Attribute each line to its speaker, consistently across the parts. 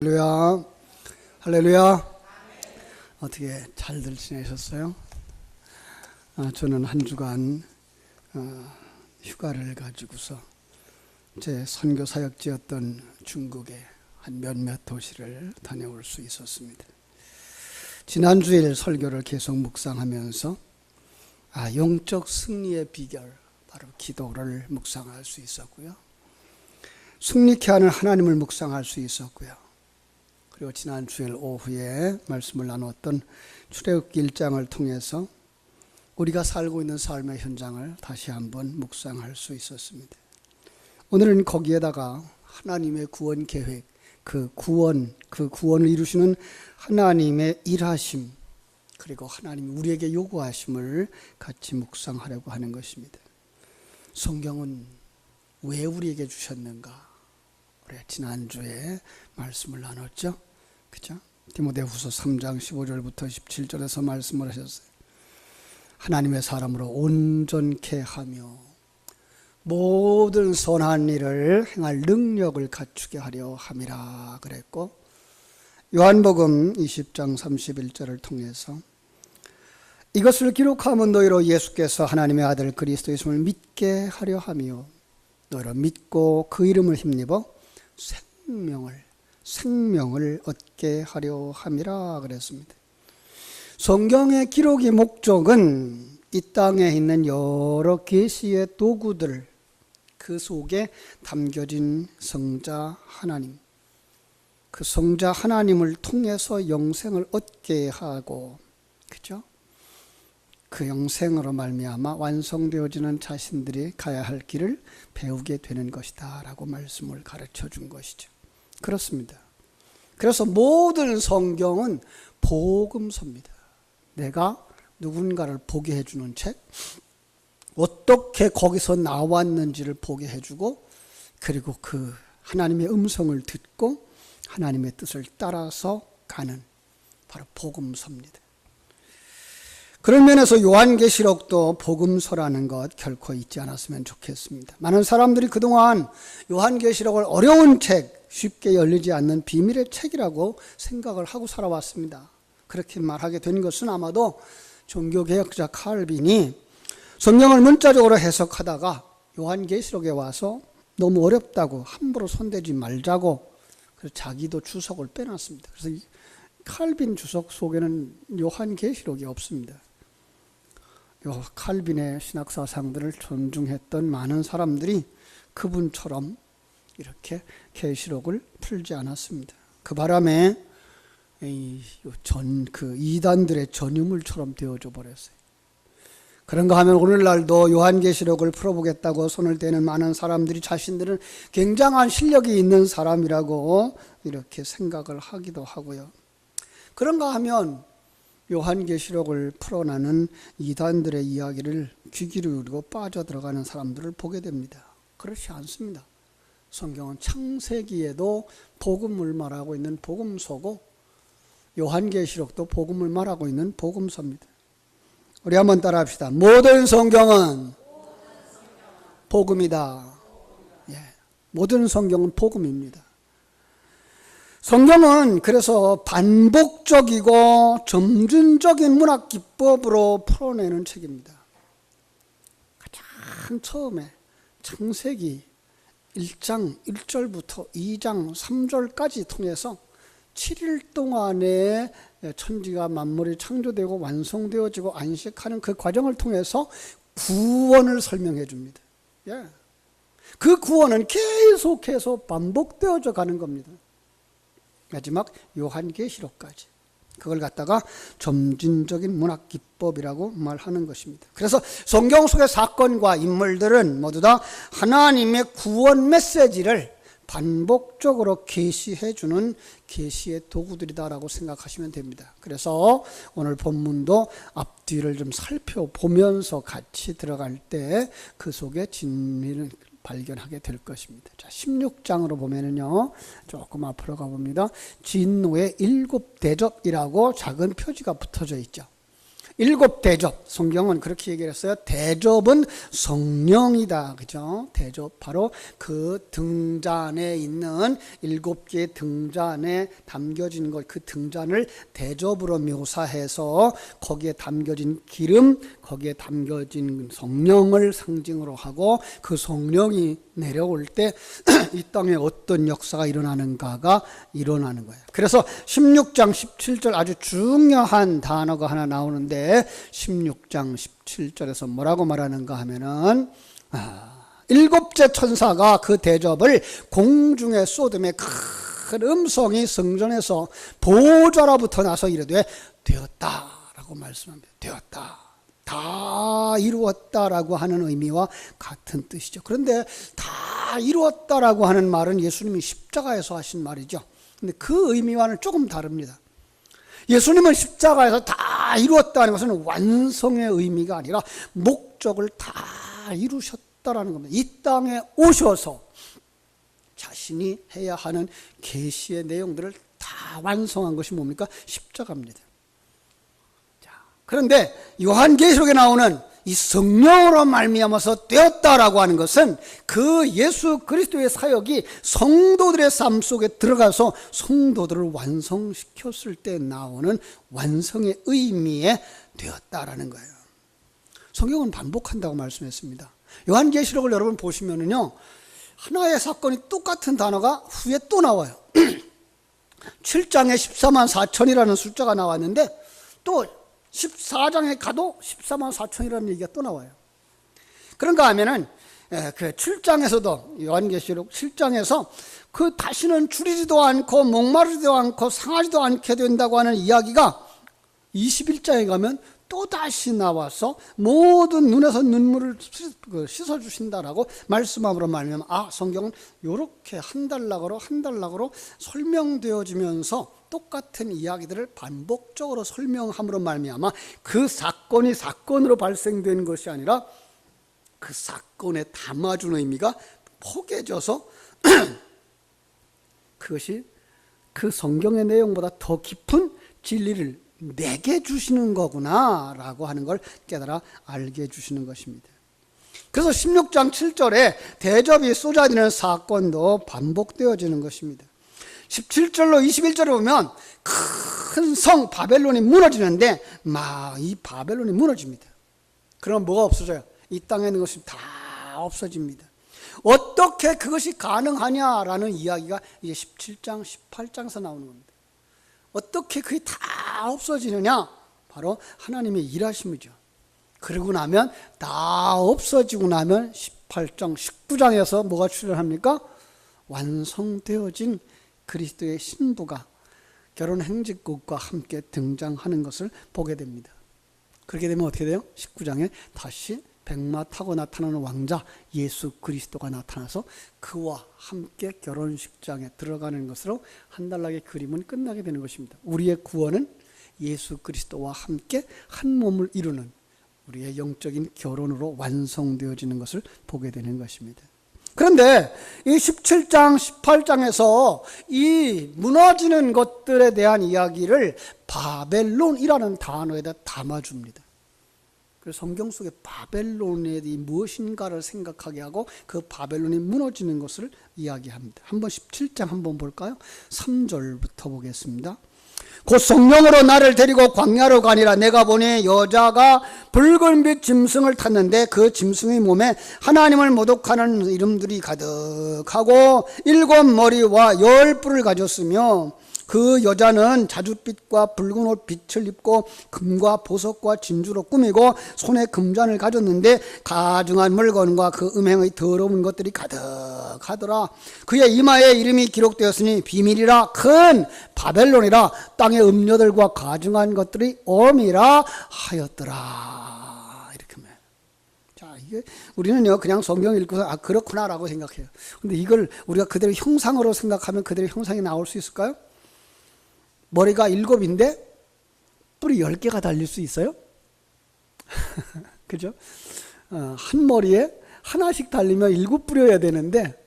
Speaker 1: 할렐루야, 할렐루야. 어떻게 잘들 지내셨어요? 저는 한 주간 휴가를 가지고서 제 선교 사역지였던 중국의 한 몇몇 도시를 다녀올 수 있었습니다. 지난 주일 설교를 계속 묵상하면서 영적 승리의 비결, 바로 기도를 묵상할 수 있었고요. 승리케 하는 하나님을 묵상할 수 있었고요. 그리고 지난 주일 오후에 말씀을 나눴던 출애굽기 1장을 통해서 우리가 살고 있는 삶의 현장을 다시 한번 묵상할 수 있었습니다. 오늘은 거기에다가 하나님의 구원 계획, 그 구원을 이루시는 하나님의 일하심, 그리고 하나님이 우리에게 요구하심을 같이 묵상하려고 하는 것입니다. 성경은 왜 우리에게 주셨는가? 우리 지난주에 말씀을 나눴죠. 그죠? 디모데후서 3장 15절부터 17절에서 말씀을 하셨어요. 하나님의 사람으로 온전케 하며 모든 선한 일을 행할 능력을 갖추게 하려 함이라 그랬고, 요한복음 20장 31절을 통해서 이것을 기록하면 너희로 예수께서 하나님의 아들 그리스도이심을 믿게 하려 하며 너희로 믿고 그 이름을 힘입어 생명을 얻게 하려 함이라 그랬습니다. 성경의 기록의 목적은 이 땅에 있는 여러 계시의 도구들, 그 속에 담겨진 성자 하나님, 그 성자 하나님을 통해서 영생을 얻게 하고, 그죠? 그 영생으로 말미암아 완성되어지는 자신들이 가야 할 길을 배우게 되는 것이다 라고 말씀을 가르쳐 준 것이죠. 그렇습니다. 그래서 모든 성경은 복음서입니다. 내가 누군가를 보게 해주는 책, 어떻게 거기서 나왔는지를 보게 해주고, 그리고 그 하나님의 음성을 듣고 하나님의 뜻을 따라서 가는, 바로 복음서입니다. 그런 면에서 요한계시록도 복음서라는 것 결코 잊지 않았으면 좋겠습니다. 많은 사람들이 그동안 요한계시록을 어려운 책, 쉽게 열리지 않는 비밀의 책이라고 생각을 하고 살아왔습니다. 그렇게 말하게 된 것은 아마도 종교개혁자 칼빈이 성경을 문자적으로 해석하다가 요한계시록에 와서 너무 어렵다고 함부로 손대지 말자고, 그래서 자기도 주석을 빼놨습니다. 그래서 칼빈 주석 속에는 요한계시록이 없습니다. 칼빈의 신학사상들을 존중했던 많은 사람들이 그분처럼 이렇게 계시록을 풀지 않았습니다. 그 바람에 이단들의 전유물처럼 되어져 버렸어요. 그런가 하면 오늘날도 요한계시록을 풀어보겠다고 손을 대는 많은 사람들이 자신들은 굉장한 실력이 있는 사람이라고 이렇게 생각을 하기도 하고요. 그런가 하면 요한계시록을 풀어나는 이단들의 이야기를 귀 기울이고 빠져들어가는 사람들을 보게 됩니다. 그렇지 않습니다. 성경은 창세기에도 복음을 말하고 있는 복음서고, 요한계시록도 복음을 말하고 있는 복음서입니다. 우리 한번 따라합시다. 모든 성경은 복음이다. 모든 성경은 복음입니다. 성경은 그래서 반복적이고 점진적인 문학 기법으로 풀어내는 책입니다. 가장 처음에 창세기 1장 1절부터 2장 3절까지 통해서 7일 동안에 천지가 만물이 창조되고 완성되어지고 안식하는 그 과정을 통해서 구원을 설명해 줍니다. 그 구원은 계속해서 반복되어져 가는 겁니다. 마지막 요한계시록까지. 그걸 갖다가 점진적인 문학 기법이라고 말하는 것입니다. 그래서 성경 속의 사건과 인물들은 모두 다 하나님의 구원 메시지를 반복적으로 계시해 주는 계시의 도구들이다라고 생각하시면 됩니다. 그래서 오늘 본문도 앞뒤를 좀 살펴보면서 같이 들어갈 때 그 속에 진리를 발견하게 될 것입니다. 자, 16장으로 보면은요, 조금 앞으로 가봅니다. 진노의 7 대접이라고 작은 표지가 붙어져 있죠. 일곱 대접, 성경은 그렇게 얘기를 했어요. 대접은 성령이다. 그죠? 대접, 바로 그 등잔에 있는 일곱 개의 등잔에 담겨진 것, 그 등잔을 대접으로 묘사해서 거기에 담겨진 기름, 거기에 담겨진 성령을 상징으로 하고, 그 성령이 내려올 때 이 땅에 어떤 역사가 일어나는가가 일어나는 거예요. 그래서 16장 17절 아주 중요한 단어가 하나 나오는데, 16장 17절에서 뭐라고 말하는가 하면은, 일곱째 천사가 그 대접을 공중에 쏟음에 큰 음성이 성전에서 보좌로부터 나서 이르되 되었다라고 말씀합니다. 되었다. 다 이루었다라고 하는 의미와 같은 뜻이죠. 그런데 다 이루었다라고 하는 말은 예수님이 십자가에서 하신 말이죠. 근데 그 의미와는 조금 다릅니다. 예수님은 십자가에서 다 이루었다는 것은 완성의 의미가 아니라 목적을 다 이루셨다라는 겁니다. 이 땅에 오셔서 자신이 해야 하는 계시의 내용들을 다 완성한 것이 뭡니까? 십자가입니다. 그런데 요한계시록에 나오는 이 성령으로 말미암아서 되었다라고 하는 것은 그 예수 그리스도의 사역이 성도들의 삶 속에 들어가서 성도들을 완성시켰을 때 나오는 완성의 의미에 되었다라는 거예요. 성경은 반복한다고 말씀했습니다. 요한계시록을 여러분 보시면은요, 하나의 사건이 똑같은 단어가 후에 또 나와요. 7장에 14만 4천이라는 숫자가 나왔는데 또 14장에 가도 14만 4천이라는 얘기가 또 나와요. 그런가 하면은 그 7장에서도, 요한계시록 7장에서 그 다시는 줄이지도 않고 목마르지도 않고 상하지도 않게 된다고 하는 이야기가 21장에 가면 또 다시 나와서 모든 눈에서 눈물을 씻어주신다라고 말씀함으로 말미암아, 성경은 이렇게 한 단락으로 설명되어지면서 똑같은 이야기들을 반복적으로 설명함으로 말미암아 그 사건이 사건으로 발생된 것이 아니라 그 사건에 담아준 의미가 포개져서 그것이 그 성경의 내용보다 더 깊은 진리를 내게 주시는 거구나 라고 하는 걸 깨달아 알게 해주시는 것입니다. 그래서 16장 7절에 대접이 쏟아지는 사건도 반복되어지는 것입니다. 17절로 21절에 보면 큰 성 바벨론이 무너지는데 막 이 바벨론이 무너집니다. 그럼 뭐가 없어져요? 이 땅에 있는 것이 다 없어집니다. 어떻게 그것이 가능하냐라는 이야기가 이제 17장, 18장에서 나오는 겁니다. 어떻게 그게 다 없어지느냐? 바로 하나님의 일하심이죠. 그러고 나면 다 없어지고 나면 18장, 19장에서 뭐가 출현합니까? 완성되어진 그리스도의 신부가 결혼 행진곡과 함께 등장하는 것을 보게 됩니다. 그렇게 되면 어떻게 돼요? 19장에 다시 백마 타고 나타나는 왕자 예수 그리스도가 나타나서 그와 함께 결혼식장에 들어가는 것으로 한 단락의 그림은 끝나게 되는 것입니다. 우리의 구원은 예수 그리스도와 함께 한 몸을 이루는 우리의 영적인 결혼으로 완성되어지는 것을 보게 되는 것입니다. 그런데 이 17장, 18장에서 이 무너지는 것들에 대한 이야기를 바벨론이라는 단어에다 담아줍니다. 그래서 성경 속에 바벨론이 무엇인가를 생각하게 하고 그 바벨론이 무너지는 것을 이야기합니다. 한번 17장 한번 볼까요? 3절부터 보겠습니다. 곧 성령으로 나를 데리고 광야로 가니라. 내가 보니 여자가 붉은 빛 짐승을 탔는데 그 짐승의 몸에 하나님을 모독하는 이름들이 가득하고 7 머리와 10 뿔을 가졌으며 그 여자는 자줏빛과 붉은 옷 빛을 입고 금과 보석과 진주로 꾸미고 손에 금잔을 가졌는데 가증한 물건과 그 음행의 더러운 것들이 가득하더라. 그의 이마에 이름이 기록되었으니 비밀이라 큰 바벨론이라 땅의 음료들과 가증한 것들이 엄이라 하였더라. 이렇게 말해요. 자, 이게 우리는요 그냥 성경 읽고서 아 그렇구나라고 생각해요. 근데 이걸 우리가 그대로 형상으로 생각하면 그대로 형상이 나올 수 있을까요? 머리가 7인데 뿔이 10개가 달릴 수 있어요? 그죠? 한 머리에 하나씩 달리면 7뿔이어야 되는데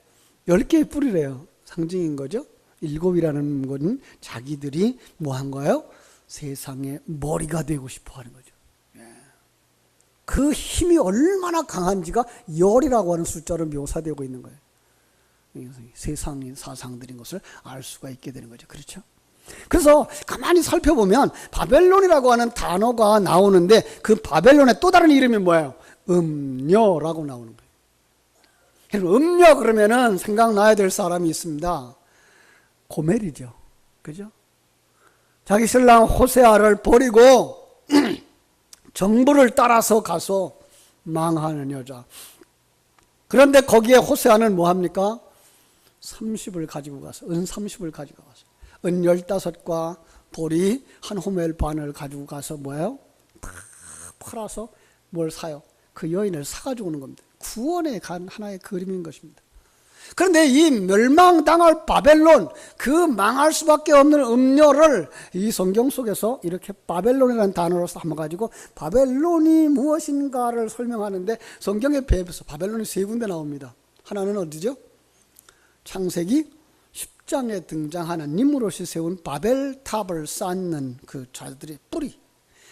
Speaker 1: 10개의 뿔이래요. 상징인 거죠. 7이라는 것은 자기들이 뭐 한 거예요? 세상의 머리가 되고 싶어 하는 거죠. 그 힘이 얼마나 강한지가 열이라고 하는 숫자로 묘사되고 있는 거예요. 세상의 사상들인 것을 알 수가 있게 되는 거죠. 그렇죠? 그래서 가만히 살펴보면 바벨론이라고 하는 단어가 나오는데 그 바벨론의 또 다른 이름이 뭐예요? 음녀라고 나오는 거예요. 음녀 그러면은 생각나야 될 사람이 있습니다. 고멜이죠. 그죠? 자기 신랑 호세아를 버리고 정부를 따라서 가서 망하는 여자. 그런데 거기에 호세아는 뭐 합니까? 30을 가지고 가서, 은 30을 가지고 가서, 은 15과 보리 한 호멜 반을 가지고 가서 뭐예요? 다 팔아서 뭘 사요? 그 여인을 사가지고 오는 겁니다. 구원에 간 하나의 그림인 것입니다. 그런데 이 멸망당할 바벨론, 그 망할 수밖에 없는 음료를 이 성경 속에서 이렇게 바벨론이라는 단어로 삼아가지고 바벨론이 무엇인가를 설명하는데 성경에 배에서 바벨론이 세 군데 나옵니다. 하나는 어디죠? 창세기 10장에 등장하는 니므롯이 세운 바벨탑을 쌓는 그 자들의 뿌리,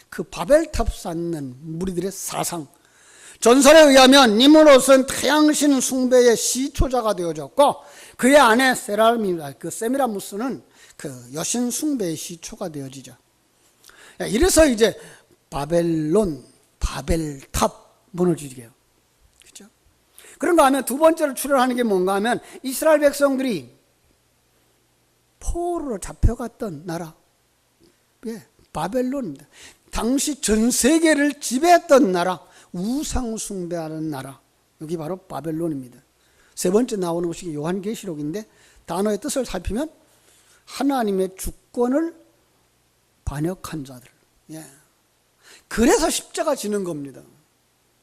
Speaker 1: 그 바벨탑 쌓는 무리들의 사상. 전설에 의하면 니므롯은 태양신 숭배의 시초자가 되어졌고 그의 아내 세미라무스는 그 여신 숭배의 시초가 되어지죠. 이래서 이제 바벨론, 바벨탑 무너지게요. 그렇죠? 그런가 하면 두 번째로 출현하는 게 뭔가 하면 이스라엘 백성들이 포로로 잡혀갔던 나라, 바벨론입니다. 당시 전 세계를 지배했던 나라, 우상 숭배하는 나라, 여기 바로 바벨론입니다. 세 번째 나오는 것이 요한계시록인데 단어의 뜻을 살피면 하나님의 주권을 반역한 자들. 그래서 십자가 지는 겁니다.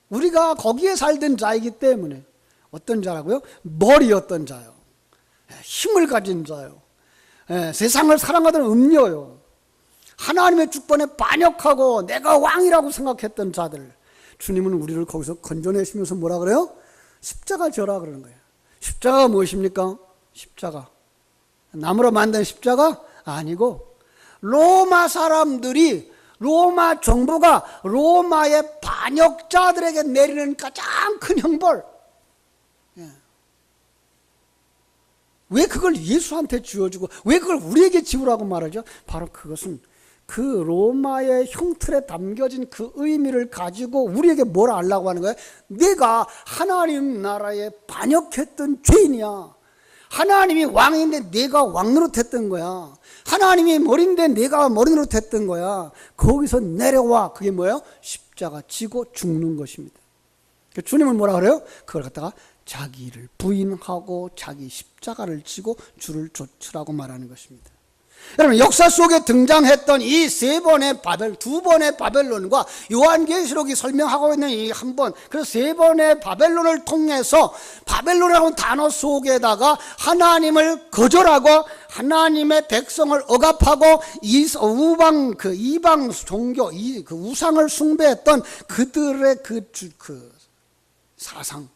Speaker 1: 우리가 거기에 살던 자이기 때문에. 어떤 자라고요? 머리였던 자요. 힘을 가진 자요. 세상을 사랑하던 음료요. 하나님의 주권에 반역하고 내가 왕이라고 생각했던 자들. 주님은 우리를 거기서 건져내시면서 뭐라 그래요? 십자가 져라 그러는 거예요. 십자가가 무엇입니까? 십자가. 나무로 만든 십자가? 아니고 로마 사람들이, 로마 정부가 로마의 반역자들에게 내리는 가장 큰 형벌. 왜 그걸 예수한테 지어주고 왜 그걸 우리에게 지우라고 말하죠? 바로 그것은 그 로마의 형틀에 담겨진 그 의미를 가지고 우리에게 뭘 알라고 하는 거예요? 내가 하나님 나라에 반역했던 죄인이야. 하나님이 왕인데 내가 왕노릇했던 거야. 하나님이 머리인데 내가 머리노릇했던 거야. 거기서 내려와. 그게 뭐예요? 십자가 지고 죽는 것입니다. 주님은 뭐라 그래요? 그걸 갖다가 자기를 부인하고 자기 십자가를 지고 주를 좇으라고 말하는 것입니다. 여러분, 역사 속에 등장했던 이 두 번의 바벨론과 요한계시록이 설명하고 있는 이 한 번, 그래서 세 번의 바벨론을 통해서 바벨론이라는 단어 속에다가 하나님을 거절하고 하나님의 백성을 억압하고 이방 종교, 그 우상을 숭배했던 그들의 그 사상,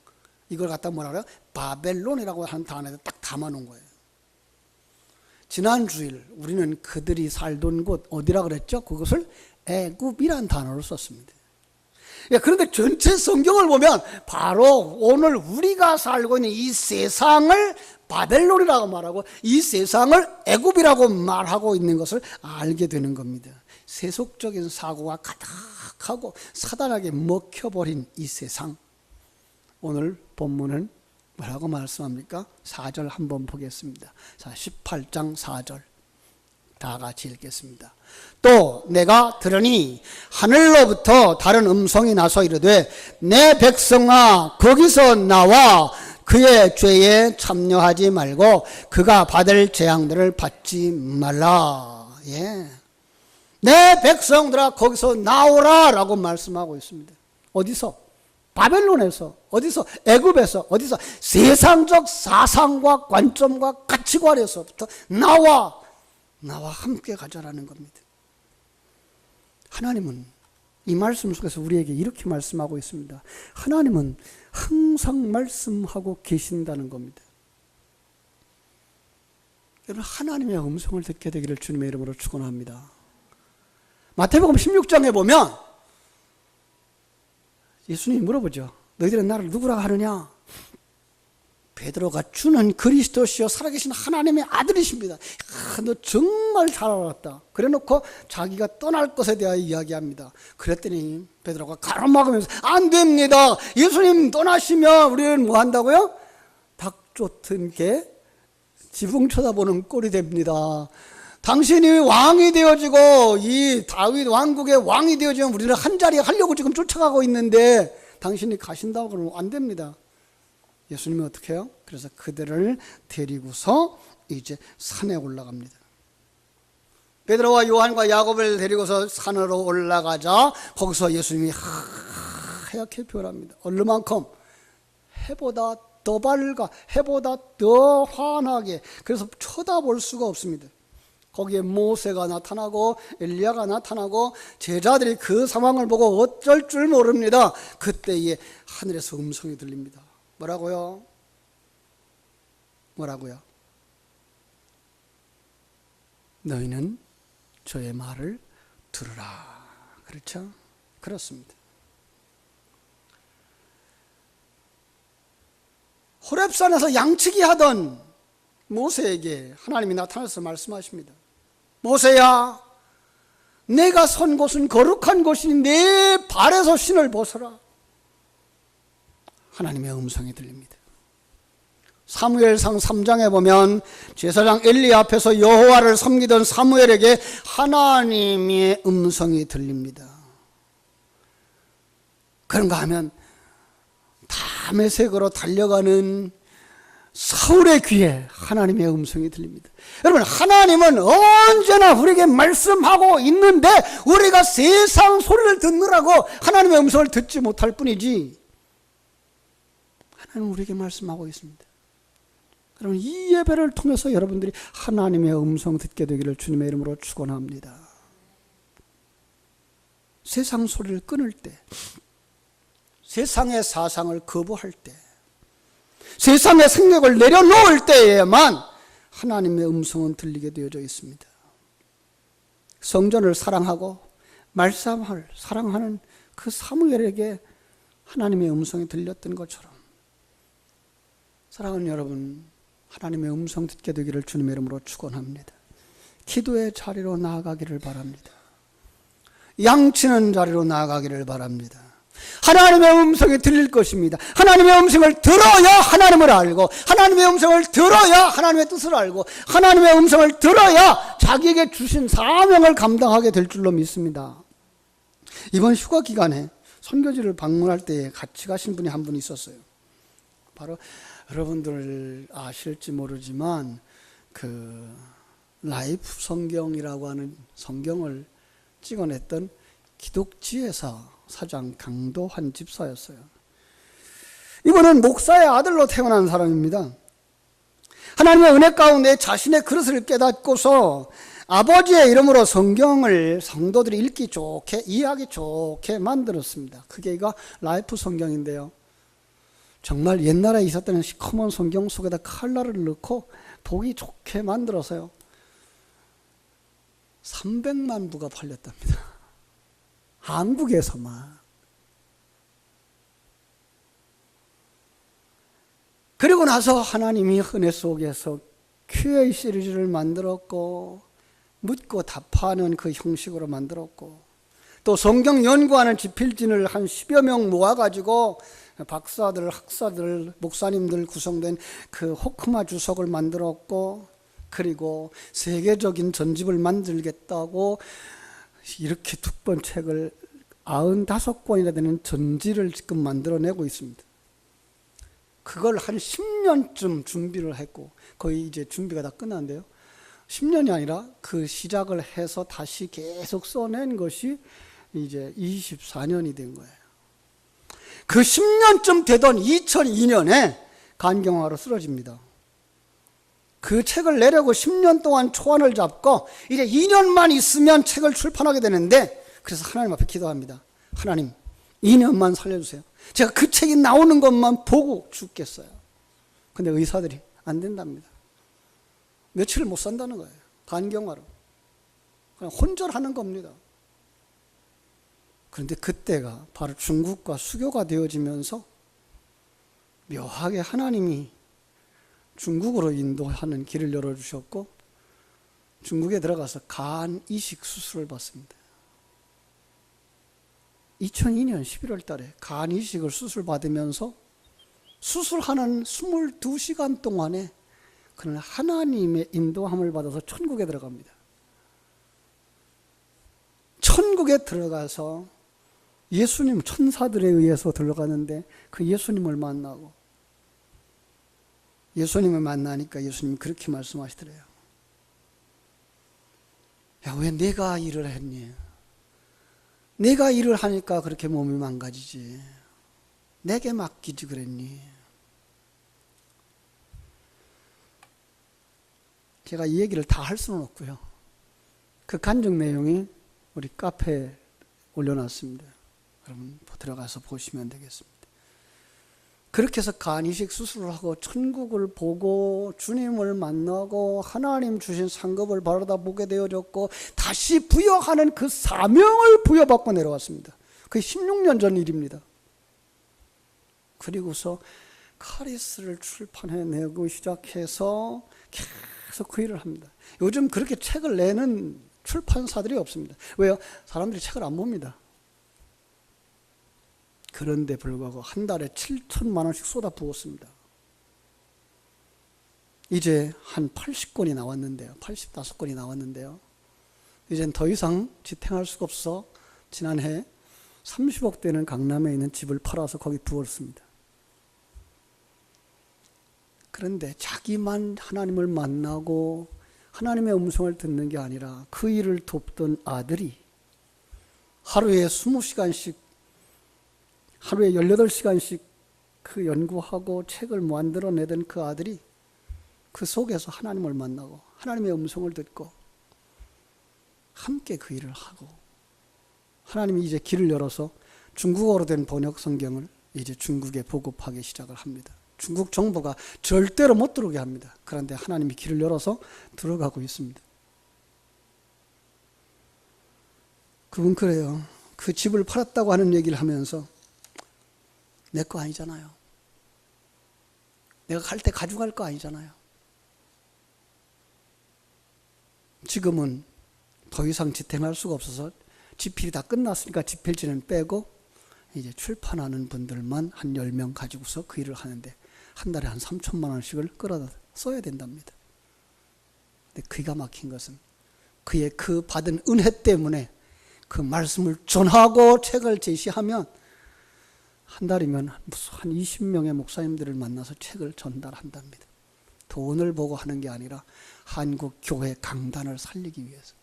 Speaker 1: 이걸 갖다 뭐라 그래요? 바벨론이라고 하는 단어에 딱 담아놓은 거예요. 지난 주일 우리는 그들이 살던 곳 어디라 그랬죠? 그것을 애굽이란 단어를 썼습니다. 그런데 전체 성경을 보면 바로 오늘 우리가 살고 있는 이 세상을 바벨론이라고 말하고 이 세상을 애굽이라고 말하고 있는 것을 알게 되는 겁니다. 세속적인 사고가 가득하고 사단에게 먹혀버린 이 세상. 오늘 본문은 뭐라고 말씀합니까? 4절 한번 보겠습니다. 자, 18장 4절 다 같이 읽겠습니다. 또 내가 들으니 하늘로부터 다른 음성이 나서 이르되 내 백성아 거기서 나와 그의 죄에 참여하지 말고 그가 받을 재앙들을 받지 말라. 내 백성들아 거기서 나오라 라고 말씀하고 있습니다. 어디서? 바벨론에서. 어디서? 애굽에서. 어디서? 세상적 사상과 관점과 가치관에서부터 나와 함께 가자라는 겁니다. 하나님은 이 말씀 속에서 우리에게 이렇게 말씀하고 있습니다. 하나님은 항상 말씀하고 계신다는 겁니다. 여러분, 하나님의 음성을 듣게 되기를 주님의 이름으로 축원합니다. 마태복음 16장에 보면 예수님이 물어보죠. 너희들은 나를 누구라고 하느냐? 베드로가 주는 그리스도시요 살아계신 하나님의 아들이십니다. 너 정말 잘 알았다. 그래놓고 자기가 떠날 것에 대하여 이야기합니다. 그랬더니 베드로가 가로막으면서 안 됩니다. 예수님 떠나시면 우리는 뭐 한다고요? 닭 쫓은 개 지붕 쳐다보는 꼴이 됩니다. 당신이 왕이 되어지고 이 다윗 왕국의 왕이 되어지면 우리는 한 자리 하려고 지금 쫓아가고 있는데 당신이 가신다고 그러면 안 됩니다. 예수님이 어떻게 해요? 그래서 그들을 데리고서 이제 산에 올라갑니다. 베드로와 요한과 야곱을 데리고서 산으로 올라가자 거기서 예수님이 하얗게 변합니다. 얼마만큼? 해보다 더 밝아, 해보다 더 환하게. 그래서 쳐다볼 수가 없습니다. 거기에 모세가 나타나고 엘리야가 나타나고 제자들이 그 상황을 보고 어쩔 줄 모릅니다. 그때에 하늘에서 음성이 들립니다. 뭐라고요? 너희는 저의 말을 들으라. 그렇죠? 그렇습니다. 호렙산에서 양치기 하던 모세에게 하나님이 나타나서 말씀하십니다. 모세야, 내가 선 곳은 거룩한 곳이니 내 발에서 신을 벗어라. 하나님의 음성이 들립니다. 사무엘상 3장에 보면 제사장 엘리 앞에서 여호와를 섬기던 사무엘에게 하나님의 음성이 들립니다. 그런가 하면 다메섹으로 달려가는 사울의 귀에 하나님의 음성이 들립니다. 여러분, 하나님은 언제나 우리에게 말씀하고 있는데 우리가 세상 소리를 듣느라고 하나님의 음성을 듣지 못할 뿐이지 하나님은 우리에게 말씀하고 있습니다. 여러분, 이 예배를 통해서 여러분들이 하나님의 음성 듣게 되기를 주님의 이름으로 축원합니다. 세상 소리를 끊을 때, 세상의 사상을 거부할 때, 세상의 생각을 내려놓을 때에만 하나님의 음성은 들리게 되어져 있습니다. 성전을 사랑하고 말씀을 사랑하는 그 사무엘에게 하나님의 음성이 들렸던 것처럼 사랑하는 여러분, 하나님의 음성 듣게 되기를 주님의 이름으로 축원합니다. 기도의 자리로 나아가기를 바랍니다. 양치는 자리로 나아가기를 바랍니다. 하나님의 음성이 들릴 것입니다. 하나님의 음성을 들어야 하나님을 알고, 하나님의 음성을 들어야 하나님의 뜻을 알고, 하나님의 음성을 들어야 자기에게 주신 사명을 감당하게 될 줄로 믿습니다. 이번 휴가 기간에 선교지를 방문할 때 같이 가신 분이 한 분 있었어요. 바로 여러분들 아실지 모르지만 그 라이프 성경이라고 하는 성경을 찍어냈던 기독지혜사 사장 강도환 집사였어요. 이분은 목사의 아들로 태어난 사람입니다. 하나님의 은혜 가운데 자신의 그릇을 깨닫고서 아버지의 이름으로 성경을 성도들이 읽기 좋게, 이해하기 좋게 만들었습니다. 그게 이거 라이프 성경인데요. 정말 옛날에 있었던 시커먼 성경 속에다 칼라를 넣고 보기 좋게 만들어서요. 300만 부가 팔렸답니다. 한국에서만. 그리고 나서 하나님이 은혜 속에서 QA 시리즈를 만들었고, 묻고 답하는 그 형식으로 만들었고, 또 성경 연구하는 지필진을 한 10여 명 모아가지고 박사들, 학사들, 목사님들 구성된 그 호크마 주석을 만들었고, 그리고 세계적인 전집을 만들겠다고 이렇게 두권 책을 95권이나 되는 전지를 지금 만들어내고 있습니다. 그걸 한 10년쯤 준비를 했고, 거의 이제 준비가 다 끝났는데요. 10년이 아니라 그 시작을 해서 다시 계속 써낸 것이 이제 24년이 된 거예요. 그 10년쯤 되던 2002년에 간경화로 쓰러집니다. 그 책을 내려고 10년 동안 초안을 잡고 이제 2년만 있으면 책을 출판하게 되는데, 그래서 하나님 앞에 기도합니다. 하나님, 2년만 살려주세요. 제가 그 책이 나오는 것만 보고 죽겠어요. 근데 의사들이 안 된답니다. 며칠을 못 산다는 거예요. 간경화로. 그냥 혼절하는 겁니다. 그런데 그때가 바로 중국과 수교가 되어지면서 묘하게 하나님이 중국으로 인도하는 길을 열어주셨고 중국에 들어가서 간 이식 수술을 받습니다. 2002년 11월 달에 간 이식을 수술 받으면서 수술하는 22시간 동안에 그는 하나님의 인도함을 받아서 천국에 들어갑니다. 천국에 들어가서 예수님 천사들에 의해서 들어가는데 그 예수님을 만나고 예수님을 만나니까 예수님이 그렇게 말씀하시더래요. 야, 왜 내가 일을 했니? 내가 일을 하니까 그렇게 몸이 망가지지. 내게 맡기지 그랬니? 제가 이 얘기를 다 할 수는 없고요. 그 간증 내용이 우리 카페에 올려놨습니다. 여러분 들어가서 보시면 되겠습니다. 그렇게 해서 간 이식 수술을 하고 천국을 보고 주님을 만나고 하나님 주신 상급을 바라보게 되어졌고 다시 부여하는 그 사명을 부여받고 내려왔습니다. 그게 16년 전 일입니다. 그리고서 카리스를 출판해내고 시작해서 계속 그 일을 합니다. 요즘 그렇게 책을 내는 출판사들이 없습니다. 왜요? 사람들이 책을 안 봅니다. 그런데 불구하고 한 달에 7천만 원씩 쏟아부었습니다. 이제 한 80권이 나왔는데요. 85권이 나왔는데요. 이젠 더 이상 지탱할 수가 없어 지난해 30억 되는 강남에 있는 집을 팔아서 거기 부었습니다. 그런데 자기만 하나님을 만나고 하나님의 음성을 듣는 게 아니라 그 일을 돕던 아들이 하루에 20시간씩 하루에 18시간씩 그 연구하고 책을 만들어내던 그 아들이 그 속에서 하나님을 만나고 하나님의 음성을 듣고 함께 그 일을 하고 하나님이 이제 길을 열어서 중국어로 된 번역 성경을 이제 중국에 보급하기 시작을 합니다. 중국 정부가 절대로 못 들어오게 합니다. 그런데 하나님이 길을 열어서 들어가고 있습니다. 그분 그래요. 그 집을 팔았다고 하는 얘기를 하면서 내 거 아니잖아요. 내가 갈 때 가져갈 거 아니잖아요. 지금은 더 이상 지탱할 수가 없어서 집필이 다 끝났으니까 집필지는 빼고 이제 출판하는 분들만 한 10명 가지고서 그 일을 하는데 한 달에 한 3천만 원씩을 끌어다 써야 된답니다. 근데 기가 막힌 것은 그의 그 받은 은혜 때문에 그 말씀을 전하고 책을 제시하면 한 달이면 한 20명의 목사님들을 만나서 책을 전달한답니다. 돈을 보고 하는 게 아니라 한국 교회 강단을 살리기 위해서.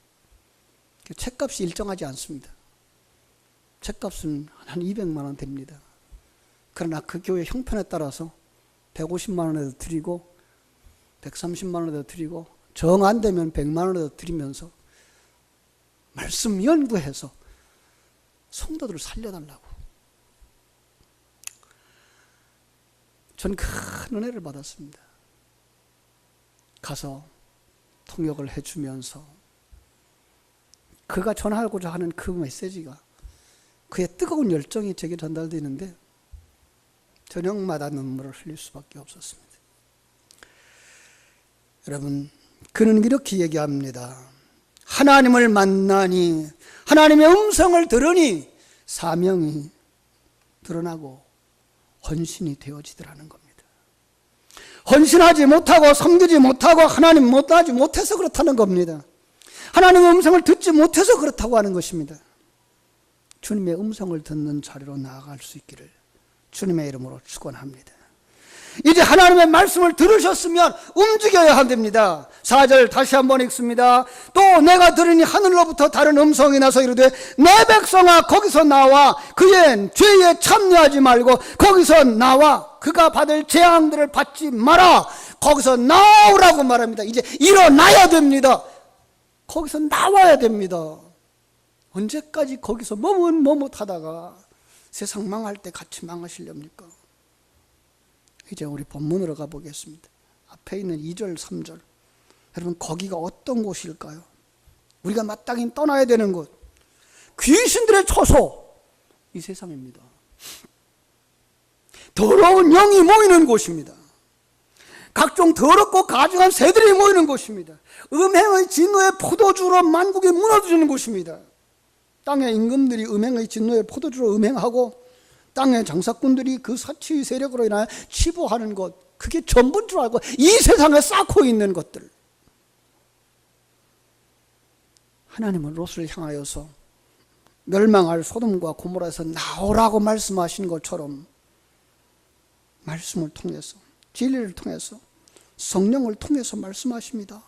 Speaker 1: 책값이 일정하지 않습니다. 책값은 한 200만 원 됩니다. 그러나 그 교회 형편에 따라서 150만 원에도 드리고 130만 원에도 드리고 정 안 되면 100만 원에도 드리면서 말씀 연구해서 성도들을 살려달라고. 전 큰 은혜를 받았습니다. 가서 통역을 해주면서 그가 전하고자 하는 그 메시지가 그의 뜨거운 열정이 제게 전달되는데 저녁마다 눈물을 흘릴 수밖에 없었습니다. 여러분, 그는 이렇게 얘기합니다. 하나님을 만나니 하나님의 음성을 들으니 사명이 드러나고 헌신이 되어지더라는 겁니다. 헌신하지 못하고 섬기지 못하고 하나님 못하지 못해서 그렇다는 겁니다. 하나님의 음성을 듣지 못해서 그렇다고 하는 것입니다. 주님의 음성을 듣는 자리로 나아갈 수 있기를 주님의 이름으로 축원합니다. 이제 하나님의 말씀을 들으셨으면 움직여야 합니다. 4절 다시 한번 읽습니다. 또 내가 들으니 하늘로부터 다른 음성이 나서 이르되 내 백성아 거기서 나와 그의 죄에 참여하지 말고 거기서 나와 그가 받을 재앙들을 받지 마라. 거기서 나오라고 말합니다. 이제 일어나야 됩니다. 거기서 나와야 됩니다. 언제까지 거기서 머뭇머뭇하다가 세상 망할 때 같이 망하시렵니까? 이제 우리 본문으로 가보겠습니다. 앞에 있는 2절, 3절. 여러분 거기가 어떤 곳일까요? 우리가 마땅히 떠나야 되는 곳. 귀신들의 초소, 이 세상입니다. 더러운 영이 모이는 곳입니다. 각종 더럽고 가증한 새들이 모이는 곳입니다. 음행의 진노의 포도주로 만국이 무너지는 곳입니다. 땅의 임금들이 음행의 진노의 포도주로 음행하고 땅의 장사꾼들이 그 사치의 세력으로 인하여 치부하는 것, 그게 전부인 줄 알고 이 세상에 쌓고 있는 것들. 하나님은 롯을 향하여서 멸망할 소돔과 고모라에서 나오라고 말씀하신 것처럼 말씀을 통해서, 진리를 통해서, 성령을 통해서 말씀하십니다.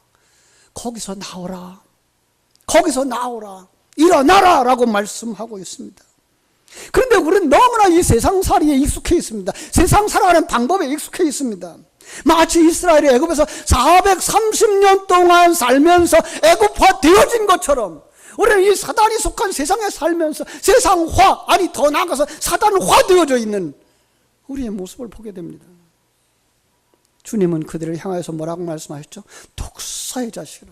Speaker 1: 거기서 나오라, 거기서 나오라, 일어나라 라고 말씀하고 있습니다. 그런데 우리는 너무나 이 세상살이에 익숙해 있습니다. 세상 살아가는 방법에 익숙해 있습니다. 마치 이스라엘이 애굽에서 430년 동안 살면서 애굽화 되어진 것처럼 우리는 이 사단이 속한 세상에 살면서 세상화, 아니 더 나아가서 사단화 되어져 있는 우리의 모습을 보게 됩니다. 주님은 그들을 향해서 뭐라고 말씀하셨죠? 독사의 자식이라.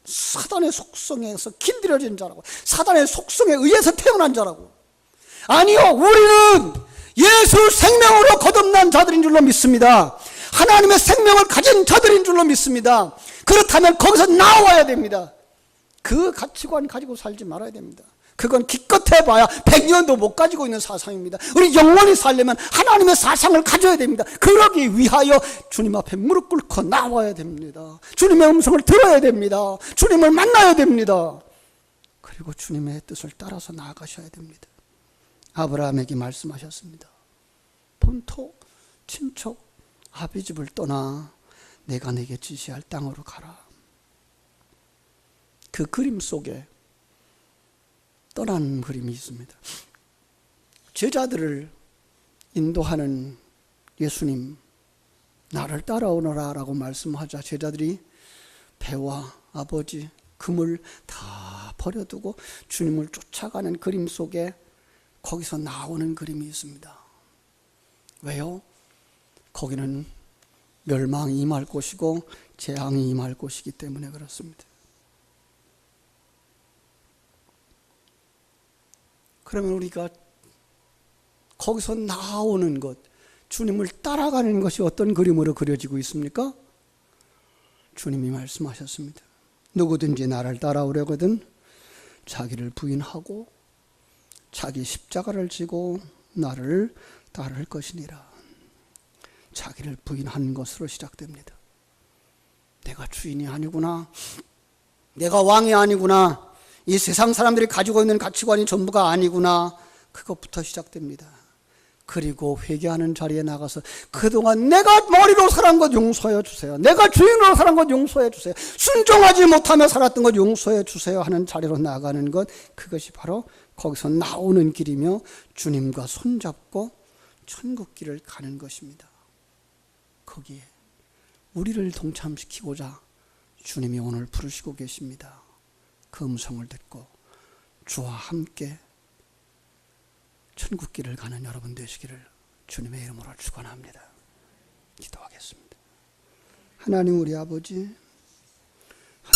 Speaker 1: 사단의 속성에서 길들여진 자라고, 사단의 속성에 의해서 태어난 자라고. 아니요, 우리는 예수 생명으로 거듭난 자들인 줄로 믿습니다. 하나님의 생명을 가진 자들인 줄로 믿습니다. 그렇다면 거기서 나와야 됩니다. 그 가치관 가지고 살지 말아야 됩니다. 그건 기껏 해봐야 100년도 못 가지고 있는 사상입니다. 우리 영원히 살려면 하나님의 사상을 가져야 됩니다. 그러기 위하여 주님 앞에 무릎 꿇고 나와야 됩니다. 주님의 음성을 들어야 됩니다. 주님을 만나야 됩니다. 그리고 주님의 뜻을 따라서 나아가셔야 됩니다. 아브라함에게 말씀하셨습니다. 본토, 친척, 아비집을 떠나 내가 내게 지시할 땅으로 가라. 그 그림 속에 떠나는 그림이 있습니다. 제자들을 인도하는 예수님, 나를 따라오너라 라고 말씀하자 제자들이 배와 아버지, 금을 다 버려두고 주님을 쫓아가는 그림 속에 거기서 나오는 그림이 있습니다. 왜요? 거기는 멸망이 임할 곳이고 재앙이 임할 곳이기 때문에 그렇습니다. 그러면 우리가 거기서 나오는 것, 주님을 따라가는 것이 어떤 그림으로 그려지고 있습니까? 주님이 말씀하셨습니다. 누구든지 나를 따라오려거든 자기를 부인하고 자기 십자가를 지고 나를 따를 것이니라. 자기를 부인하는 것으로 시작됩니다. 내가 주인이 아니구나, 내가 왕이 아니구나, 이 세상 사람들이 가지고 있는 가치관이 전부가 아니구나, 그것부터 시작됩니다. 그리고 회개하는 자리에 나가서 그동안 내가 머리로 살았던 것 용서해 주세요, 내가 주인으로 살았던 것 용서해 주세요, 순종하지 못하며 살았던 것 용서해 주세요 하는 자리로 나가는 것, 그것이 바로 거기서 나오는 길이며 주님과 손잡고 천국길을 가는 것입니다. 거기에 우리를 동참시키고자 주님이 오늘 부르시고 계십니다. 그 음성을 듣고 주와 함께 천국길을 가는 여러분 되시기를 주님의 이름으로 축원합니다. 기도하겠습니다. 하나님 우리 아버지,